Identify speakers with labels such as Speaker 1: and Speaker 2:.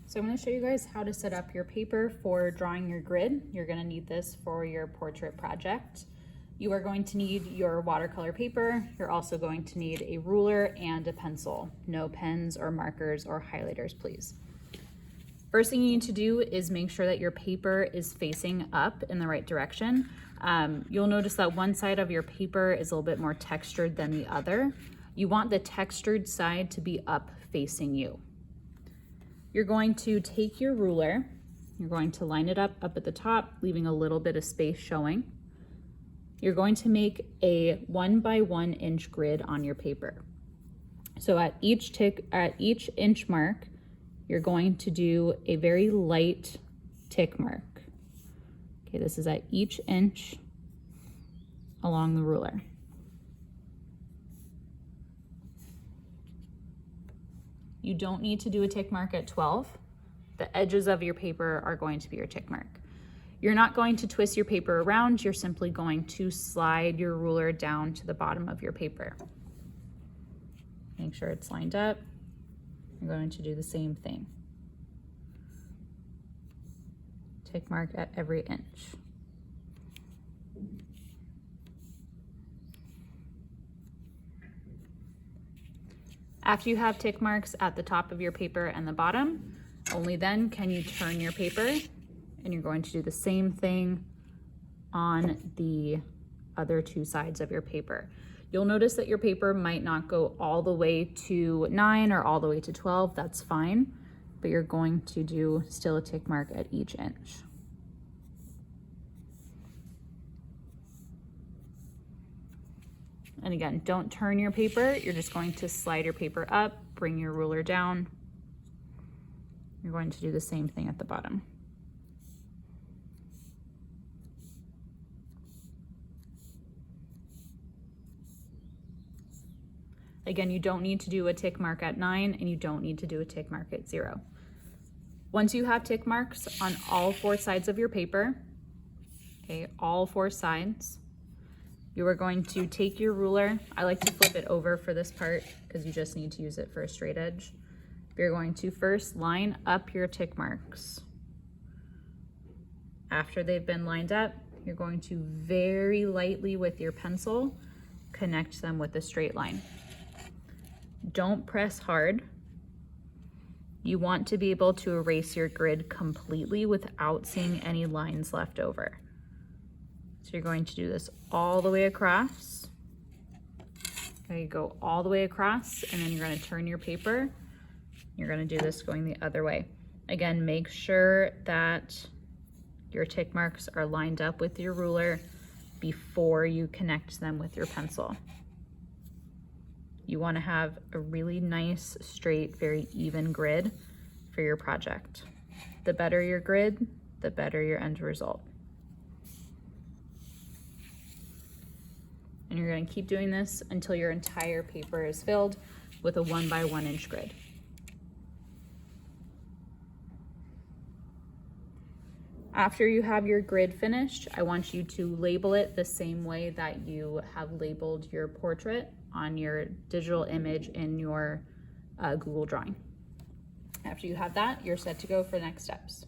Speaker 1: So I'm going to show you guys how to set up your paper for drawing your grid. You're going to need this for your portrait project. You are going to need your watercolor paper. You're also going to need a ruler and a pencil. No pens or markers or highlighters, please. First thing you need to do is make sure that your paper is facing up in the right direction. You'll notice that one side of your paper is a little bit more textured than the other. You want the textured side to be up facing you. You're going to take your ruler, you're going to line it up at the top, leaving a little bit of space showing. You're going to make a 1 by 1 inch grid on your paper. So at each inch mark, you're going to do a very light tick mark. Okay, this is at each inch along the ruler. You don't need to do a tick mark at 12. The edges of your paper are going to be your tick mark. You're not going to twist your paper around, you're simply going to slide your ruler down to the bottom of your paper. Make sure it's lined up. You're going to do the same thing. Tick mark at every inch. After you have tick marks at the top of your paper and the bottom, only then can you turn your paper, and you're going to do the same thing on the other two sides of your paper. You'll notice that your paper might not go all the way to 9 or all the way to 12, that's fine, but you're going to do still a tick mark at each inch. And again, don't turn your paper, you're just going to slide your paper up, bring your ruler down. You're going to do the same thing at the bottom. Again, you don't need to do a tick mark at 9 and you don't need to do a tick mark at 0. Once you have tick marks on all 4 sides of your paper, okay, all 4 sides, you are going to take your ruler. I like to flip it over for this part because you just need to use it for a straight edge. You're going to first line up your tick marks. After they've been lined up, you're going to very lightly with your pencil connect them with a straight line. Don't press hard. You want to be able to erase your grid completely without seeing any lines left over. So you're going to do this all the way across. Okay, go all the way across, and then you're going to turn your paper. You're going to do this going the other way. Again, make sure that your tick marks are lined up with your ruler before you connect them with your pencil. You want to have a really nice, straight, very even grid for your project. The better your grid, the better your end result. And you're going to keep doing this until your entire paper is filled with a 1 by 1 inch grid. After you have your grid finished, I want you to label it the same way that you have labeled your portrait on your digital image in your Google Drawing. After you have that, you're set to go for the next steps.